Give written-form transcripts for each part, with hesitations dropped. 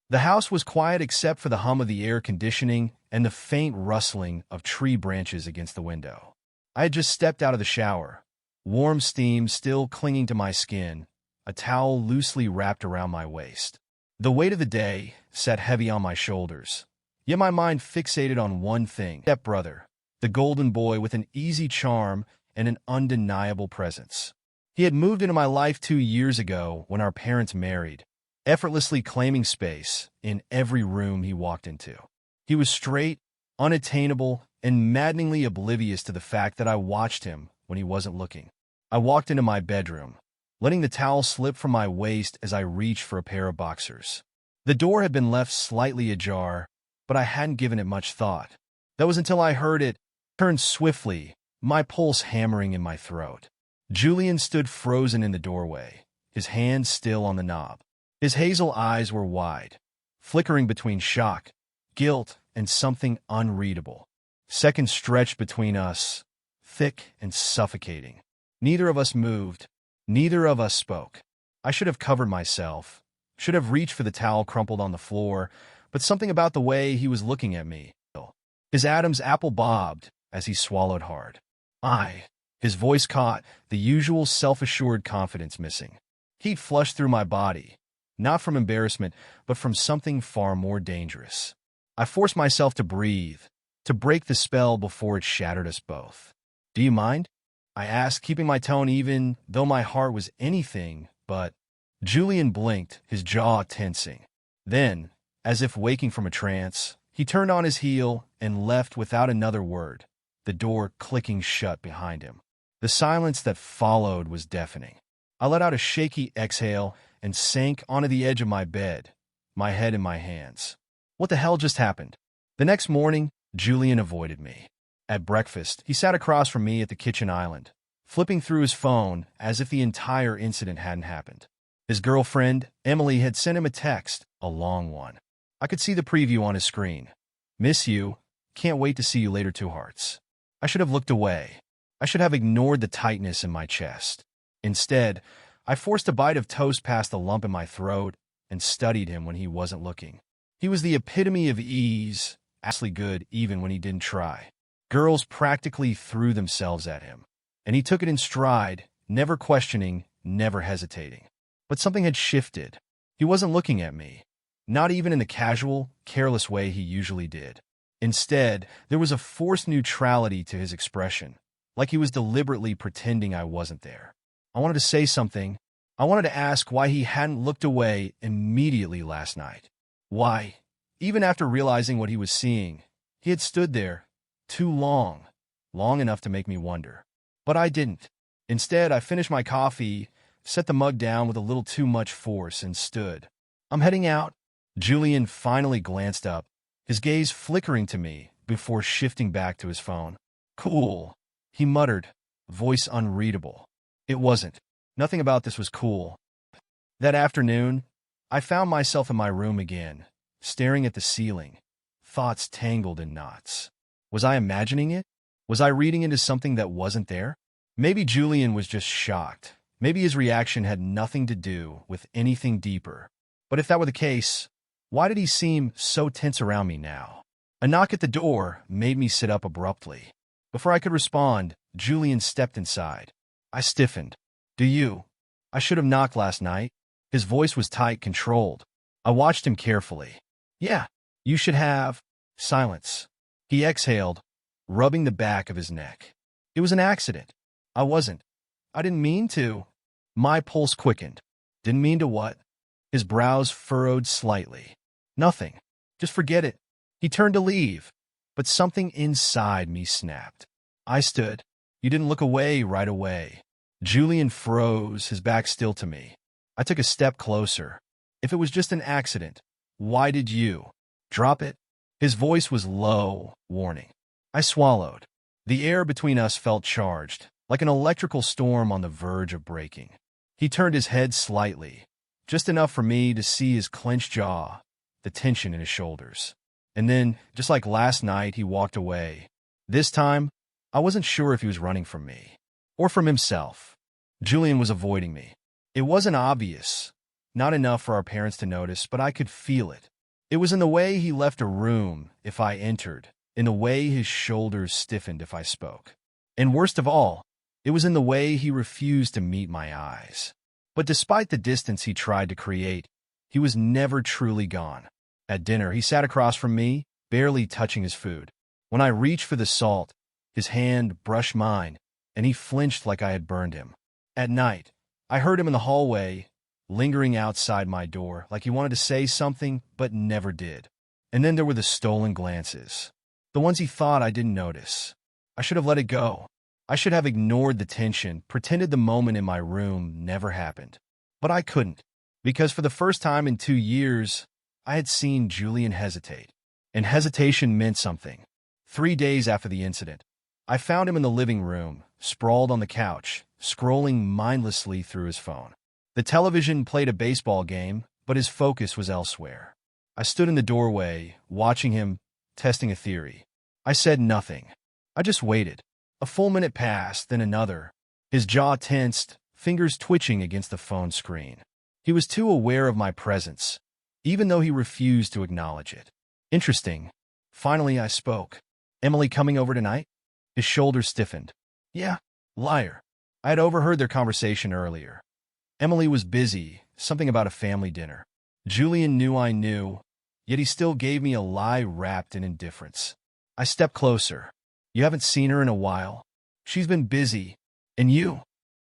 The house was quiet except for the hum of the air conditioning and the faint rustling of tree branches against the window. I had just stepped out of the shower, warm steam still clinging to my skin, a towel loosely wrapped around my waist. The weight of the day sat heavy on my shoulders, yet my mind fixated on one thing: Stepbrother, the golden boy with an easy charm and an undeniable presence. He had moved into my life 2 years ago when our parents married, effortlessly claiming space in every room he walked into. He was straight, unattainable, and maddeningly oblivious to the fact that I watched him when he wasn't looking. I walked into my bedroom, letting the towel slip from my waist as I reached for a pair of boxers. The door had been left slightly ajar, but I hadn't given it much thought. That was until I heard it turn swiftly, my pulse hammering in my throat. Julian stood frozen in the doorway, his hand still on the knob. His hazel eyes were wide, flickering between shock, guilt, and something unreadable. Seconds stretched between us, thick and suffocating. Neither of us moved. Neither of us spoke. I should have covered myself, should have reached for the towel crumpled on the floor, but something about the way he was looking at me. His Adam's apple bobbed as he swallowed hard. His voice caught, the usual self-assured confidence missing. Heat flushed through my body, not from embarrassment, but from something far more dangerous. I forced myself to breathe, to break the spell before it shattered us both. "Do you mind?" I asked, keeping my tone even, though my heart was anything but. Julian blinked, his jaw tensing. Then, as if waking from a trance, he turned on his heel and left without another word, the door clicking shut behind him. The silence that followed was deafening. I let out a shaky exhale and sank onto the edge of my bed, my head in my hands. What the hell just happened? The next morning, Julian avoided me. At breakfast, he sat across from me at the kitchen island, flipping through his phone as if the entire incident hadn't happened. His girlfriend, Emily, had sent him a text, a long one. I could see the preview on his screen. "Miss you. Can't wait to see you later, 2 hearts." I should have looked away. I should have ignored the tightness in my chest. Instead, I forced a bite of toast past the lump in my throat and studied him when he wasn't looking. He was the epitome of ease, absolutely good even when he didn't try. Girls practically threw themselves at him, and he took it in stride, never questioning, never hesitating. But something had shifted. He wasn't looking at me, not even in the casual, careless way he usually did. Instead, there was a forced neutrality to his expression, like he was deliberately pretending I wasn't there. I wanted to say something. I wanted to ask why he hadn't looked away immediately last night. Why, even after realizing what he was seeing, he had stood there too long, long enough to make me wonder. But I didn't. Instead, I finished my coffee, set the mug down with a little too much force, and stood. "I'm heading out." Julian finally glanced up, his gaze flickering to me before shifting back to his phone. "Cool," he muttered, voice unreadable. It wasn't. Nothing about this was cool. That afternoon, I found myself in my room again, staring at the ceiling, thoughts tangled in knots. Was I imagining it? Was I reading into something that wasn't there? Maybe Julian was just shocked. Maybe his reaction had nothing to do with anything deeper. But if that were the case, why did he seem so tense around me now? A knock at the door made me sit up abruptly. Before I could respond, Julian stepped inside. I stiffened. "Do you?" I should have knocked last night. His voice was tight, controlled. I watched him carefully. "Yeah, you should have." Silence. He exhaled, rubbing the back of his neck. "It was an accident. I wasn't. I didn't mean to." My pulse quickened. "Didn't mean to what?" His brows furrowed slightly. "Nothing. Just forget it." He turned to leave, but something inside me snapped. I stood. "You didn't look away right away." Julian froze, his back still to me. I took a step closer. "If it was just an accident, why did you?" "Drop it." His voice was low, warning. I swallowed. The air between us felt charged, like an electrical storm on the verge of breaking. He turned his head slightly, just enough for me to see his clenched jaw, the tension in his shoulders. And then, just like last night, he walked away. This time, I wasn't sure if he was running from me, or from himself. Julian was avoiding me. It wasn't obvious, not enough for our parents to notice, but I could feel it. It was in the way he left a room if I entered, in the way his shoulders stiffened if I spoke. And worst of all, it was in the way he refused to meet my eyes. But despite the distance he tried to create, he was never truly gone. At dinner, he sat across from me, barely touching his food. When I reached for the salt, his hand brushed mine, and he flinched like I had burned him. At night, I heard him in the hallway, lingering outside my door, like he wanted to say something, but never did. And then there were the stolen glances. The ones he thought I didn't notice. I should have let it go. I should have ignored the tension, pretended the moment in my room never happened. But I couldn't, because for the first time in 2 years, I had seen Julian hesitate. And hesitation meant something. 3 days after the incident, I found him in the living room, sprawled on the couch, scrolling mindlessly through his phone. The television played a baseball game, but his focus was elsewhere. I stood in the doorway, watching him, testing a theory. I said nothing. I just waited. A full minute passed, then another. His jaw tensed, fingers twitching against the phone screen. He was too aware of my presence, even though he refused to acknowledge it. Interesting. Finally, I spoke. Emily coming over tonight? His shoulders stiffened. Yeah, liar. I had overheard their conversation earlier. Emily was busy, something about a family dinner. Julian knew I knew, yet he still gave me a lie wrapped in indifference. I stepped closer. You haven't seen her in a while. She's been busy. And you?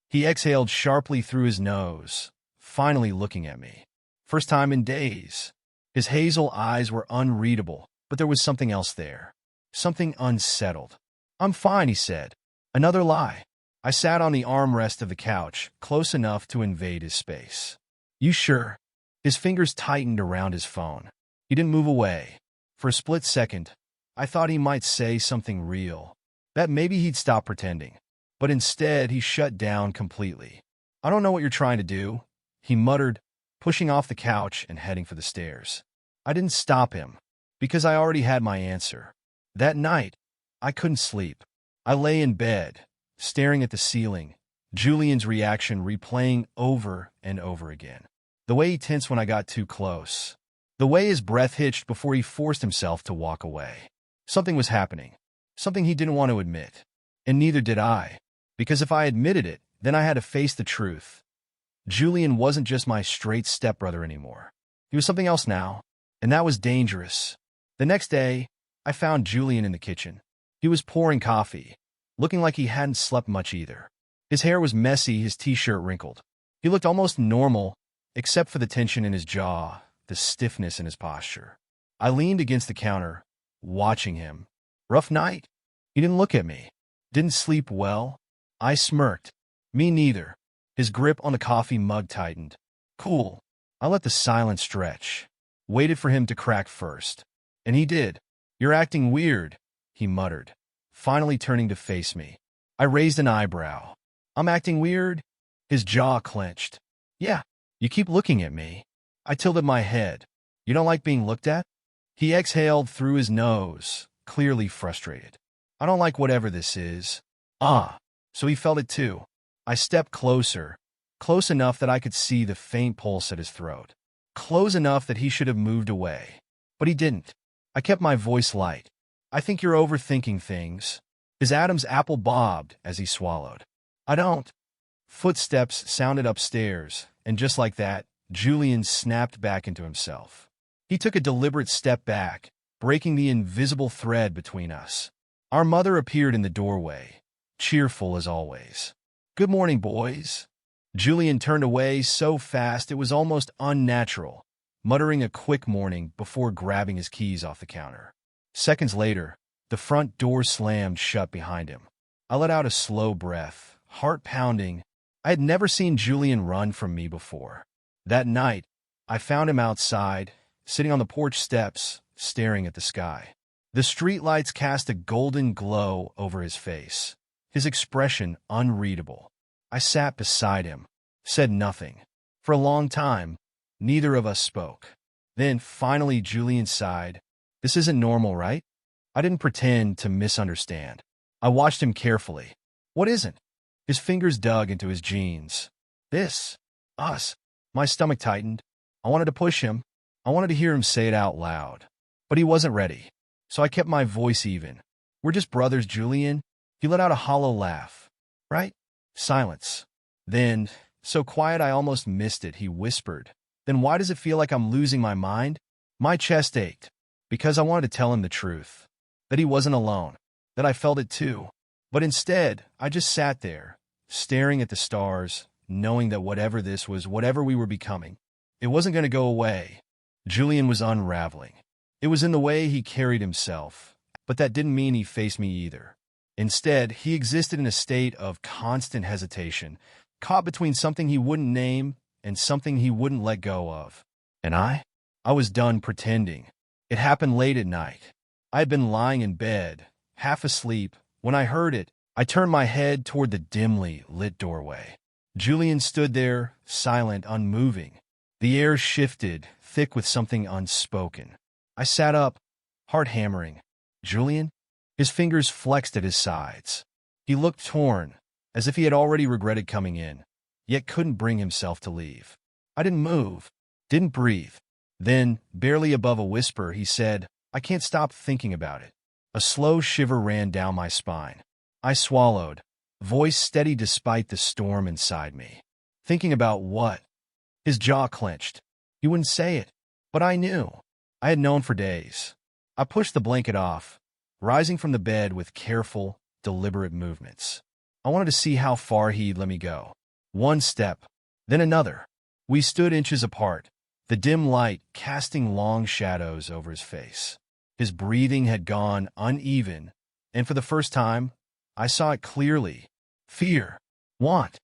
He exhaled sharply through his nose, finally looking at me. First time in days. His hazel eyes were unreadable, but there was something else there. Something unsettled. I'm fine, he said. Another lie. I sat on the armrest of the couch, close enough to invade his space. You sure? His fingers tightened around his phone. He didn't move away. For a split second, I thought he might say something real, that maybe he'd stop pretending. But instead, he shut down completely. I don't know what you're trying to do, he muttered, pushing off the couch and heading for the stairs. I didn't stop him, because I already had my answer. That night, I couldn't sleep. I lay in bed, staring at the ceiling, Julian's reaction replaying over and over again. The way he tensed when I got too close. The way his breath hitched before he forced himself to walk away. Something was happening. Something he didn't want to admit. And neither did I. Because if I admitted it, then I had to face the truth. Julian wasn't just my straight stepbrother anymore. He was something else now, and that was dangerous. The next day, I found Julian in the kitchen. He was pouring coffee, looking like he hadn't slept much either. His hair was messy, his t-shirt wrinkled. He looked almost normal, except for the tension in his jaw, the stiffness in his posture. I leaned against the counter, watching him. Rough night? He didn't look at me. Didn't sleep well? I smirked. Me neither. His grip on the coffee mug tightened. Cool. I let the silence stretch. Waited for him to crack first. And he did. You're acting weird, he muttered, finally turning to face me. I raised an eyebrow. I'm acting weird? His jaw clenched. Yeah, you keep looking at me. I tilted my head. You don't like being looked at? He exhaled through his nose, clearly frustrated. I don't like whatever this is. Ah, so he felt it too. I stepped closer, close enough that I could see the faint pulse at his throat. Close enough that he should have moved away. But he didn't. I kept my voice light. I think you're overthinking things. His Adam's apple bobbed as he swallowed. I don't. Footsteps sounded upstairs, and just like that, Julian snapped back into himself. He took a deliberate step back, breaking the invisible thread between us. Our mother appeared in the doorway, cheerful as always. Good morning, boys. Julian turned away so fast it was almost unnatural, muttering a quick morning before grabbing his keys off the counter. Seconds later, the front door slammed shut behind him. I let out a slow breath, heart pounding. I had never seen Julian run from me before. That night, I found him outside, sitting on the porch steps, staring at the sky. The streetlights cast a golden glow over his face, his expression unreadable. I sat beside him, said nothing. For a long time, neither of us spoke. Then, finally, Julian sighed. This isn't normal, right? I didn't pretend to misunderstand. I watched him carefully. What isn't? His fingers dug into his jeans. This. Us. My stomach tightened. I wanted to push him, I wanted to hear him say it out loud, but he wasn't ready. So I kept my voice even. We're just brothers, Julian. He let out a hollow laugh. Right? Silence. Then, so quiet I almost missed it, he whispered. Then why does it feel like I'm losing my mind? My chest ached, because I wanted to tell him the truth. That he wasn't alone. That I felt it too. But instead, I just sat there, staring at the stars, knowing that whatever this was, whatever we were becoming, it wasn't going to go away. Julian was unraveling. It was in the way he carried himself, but that didn't mean he faced me either. Instead, he existed in a state of constant hesitation, caught between something he wouldn't name and something he wouldn't let go of. And I was done pretending. It happened late at night. I had been lying in bed, half asleep. When I heard it, I turned my head toward the dimly lit doorway. Julian stood there, silent, unmoving. The air shifted, thick with something unspoken. I sat up, heart hammering. Julian? His fingers flexed at his sides. He looked torn, as if he had already regretted coming in, yet couldn't bring himself to leave. I didn't move, didn't breathe. Then, barely above a whisper, he said, I can't stop thinking about it. A slow shiver ran down my spine. I swallowed, voice steady despite the storm inside me. Thinking about what? His jaw clenched. He wouldn't say it, but I knew. I had known for days. I pushed the blanket off, rising from the bed with careful, deliberate movements. I wanted to see how far he'd let me go. One step, then another. We stood inches apart, the dim light casting long shadows over his face. His breathing had gone uneven, and for the first time, I saw it clearly. Fear, want,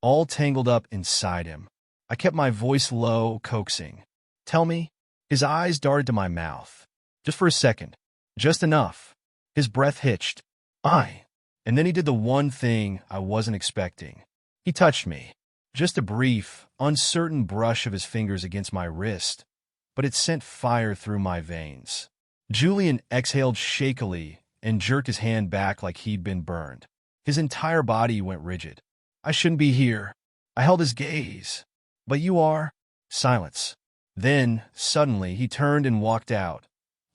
all tangled up inside him. I kept my voice low, coaxing. Tell me. His eyes darted to my mouth. Just for a second. Just enough. His breath hitched. And then he did the one thing I wasn't expecting. He touched me. Just a brief, uncertain brush of his fingers against my wrist, but it sent fire through my veins. Julian exhaled shakily and jerked his hand back like he'd been burned. His entire body went rigid. I shouldn't be here. I held his gaze. But you are. Silence. Then, suddenly, he turned and walked out,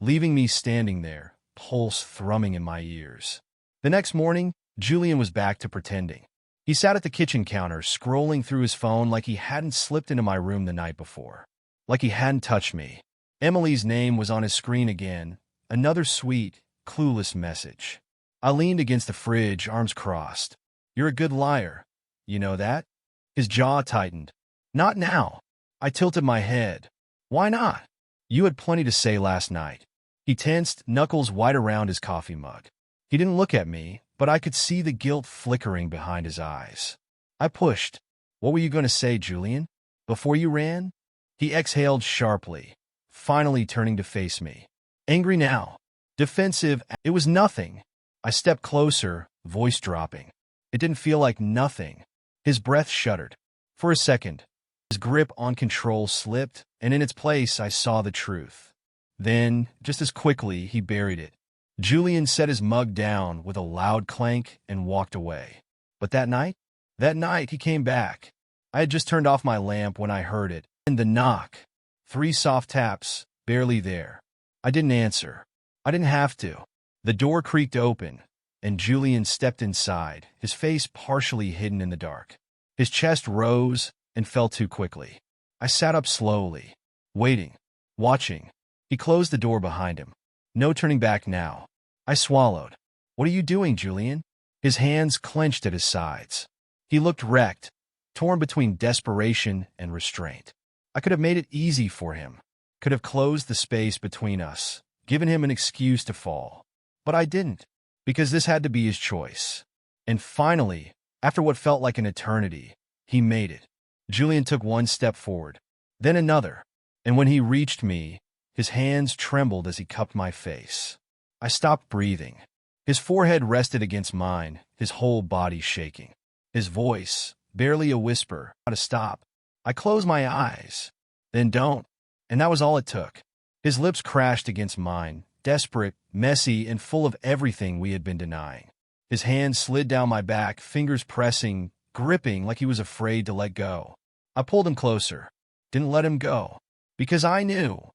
leaving me standing there, pulse thrumming in my ears. The next morning, Julian was back to pretending. He sat at the kitchen counter, scrolling through his phone like he hadn't slipped into my room the night before. Like he hadn't touched me. Emily's name was on his screen again, another sweet, clueless message. I leaned against the fridge, arms crossed. You're a good liar. You know that? His jaw tightened. Not now. I tilted my head. Why not? You had plenty to say last night. He tensed, knuckles white around his coffee mug. He didn't look at me, but I could see the guilt flickering behind his eyes. I pushed. What were you going to say, Julian? Before you ran? He exhaled sharply, finally turning to face me. Angry now. Defensive. It was nothing. I stepped closer, voice dropping. It didn't feel like nothing. His breath shuddered. For a second, his grip on control slipped, and in its place I saw the truth. Then, just as quickly, he buried it. Julian set his mug down with a loud clank and walked away. But that night he came back. I had just turned off my lamp when I heard it, and the knock. 3 soft taps, barely there. I didn't answer. I didn't have to. The door creaked open, and Julian stepped inside, his face partially hidden in the dark. His chest rose and fell too quickly. I sat up slowly, waiting, watching. He closed the door behind him. No turning back now. I swallowed. What are you doing, Julian? His hands clenched at his sides. He looked wrecked, torn between desperation and restraint. I could have made it easy for him, could have closed the space between us, given him an excuse to fall. But I didn't, because this had to be his choice. And finally, after what felt like an eternity, he made it. Julian took one step forward, then another, and when he reached me, his hands trembled as he cupped my face. I stopped breathing. His forehead rested against mine, his whole body shaking. His voice, barely a whisper, how to stop. I closed my eyes. Then don't. And that was all it took. His lips crashed against mine, desperate, messy, and full of everything we had been denying. His hand slid down my back, fingers pressing, gripping like he was afraid to let go. I pulled him closer. Didn't let him go. Because I knew.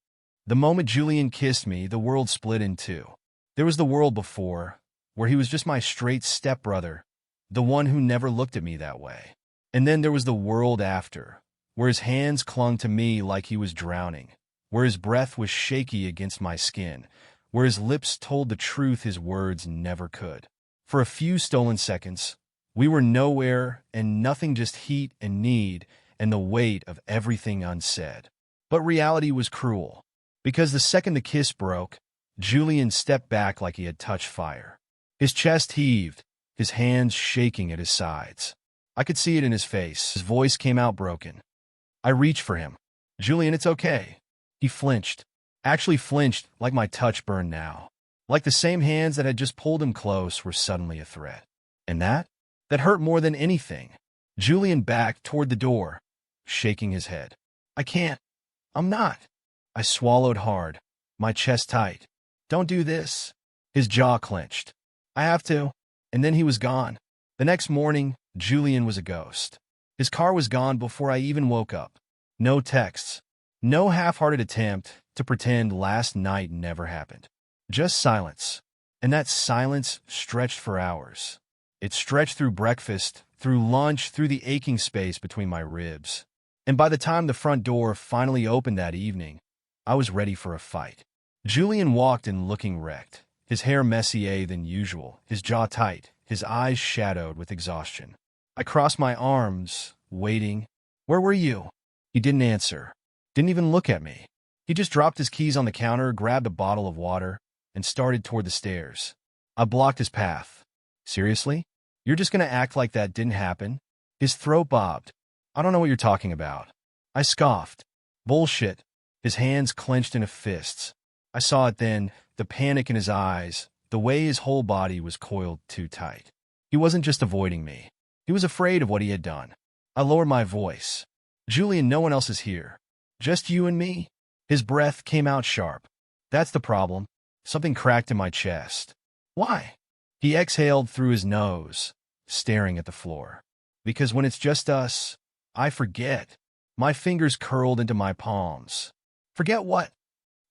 The moment Julian kissed me, the world split in two. There was the world before, where he was just my straight stepbrother, the one who never looked at me that way. And then there was the world after, where his hands clung to me like he was drowning, where his breath was shaky against my skin, where his lips told the truth his words never could. For a few stolen seconds, we were nowhere and nothing, just heat and need and the weight of everything unsaid. But reality was cruel, because the second the kiss broke, Julian stepped back like he had touched fire. His chest heaved, his hands shaking at his sides. I could see it in his face. His voice came out broken. I reached for him. "Julian, it's okay." He flinched. Actually flinched like my touch burned now. Like the same hands that had just pulled him close were suddenly a threat. And that hurt more than anything. Julian backed toward the door, shaking his head. "I can't. I'm not." I swallowed hard, my chest tight. "Don't do this." His jaw clenched. "I have to." And then he was gone. The next morning, Julian was a ghost. His car was gone before I even woke up. No texts. No half-hearted attempt to pretend last night never happened. Just silence. And that silence stretched for hours. It stretched through breakfast, through lunch, through the aching space between my ribs. And by the time the front door finally opened that evening, I was ready for a fight. Julian walked in looking wrecked, his hair messier than usual, his jaw tight, his eyes shadowed with exhaustion. I crossed my arms, waiting. "Where were you?" He didn't answer. Didn't even look at me. He just dropped his keys on the counter, grabbed a bottle of water, and started toward the stairs. I blocked his path. "Seriously? You're just gonna act like that didn't happen?" His throat bobbed. "I don't know what you're talking about." I scoffed. "Bullshit." His hands clenched into fists. I saw it then, the panic in his eyes, the way his whole body was coiled too tight. He wasn't just avoiding me. He was afraid of what he had done. I lowered my voice. "Julian, no one else is here. Just you and me." His breath came out sharp. "That's the problem." Something cracked in my chest. "Why?" He exhaled through his nose, staring at the floor. "Because when it's just us, I forget." My fingers curled into my palms. "Forget what?"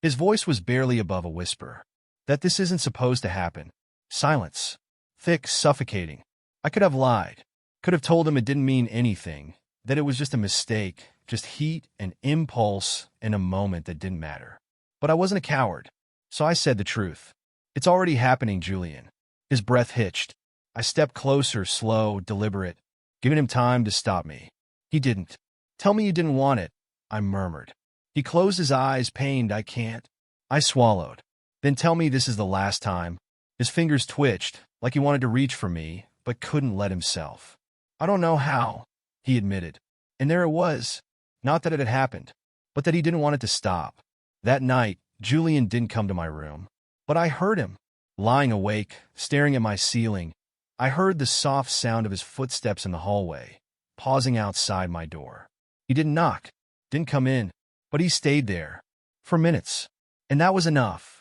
His voice was barely above a whisper. "That this isn't supposed to happen." Silence. Thick, suffocating. I could have lied. Could have told him it didn't mean anything, that it was just a mistake, just heat and impulse in a moment that didn't matter. But I wasn't a coward, so I said the truth. "It's already happening, Julian." His breath hitched. I stepped closer, slow, deliberate, giving him time to stop me. He didn't. "Tell me you didn't want it," I murmured. He closed his eyes, pained. "I can't." I swallowed. "Then tell me this is the last time." His fingers twitched, like he wanted to reach for me, but couldn't let himself. "I don't know how," he admitted. And there it was. Not that it had happened, but that he didn't want it to stop. That night, Julian didn't come to my room. But I heard him, lying awake, staring at my ceiling. I heard the soft sound of his footsteps in the hallway, pausing outside my door. He didn't knock, didn't come in, but he stayed there. For minutes. And that was enough.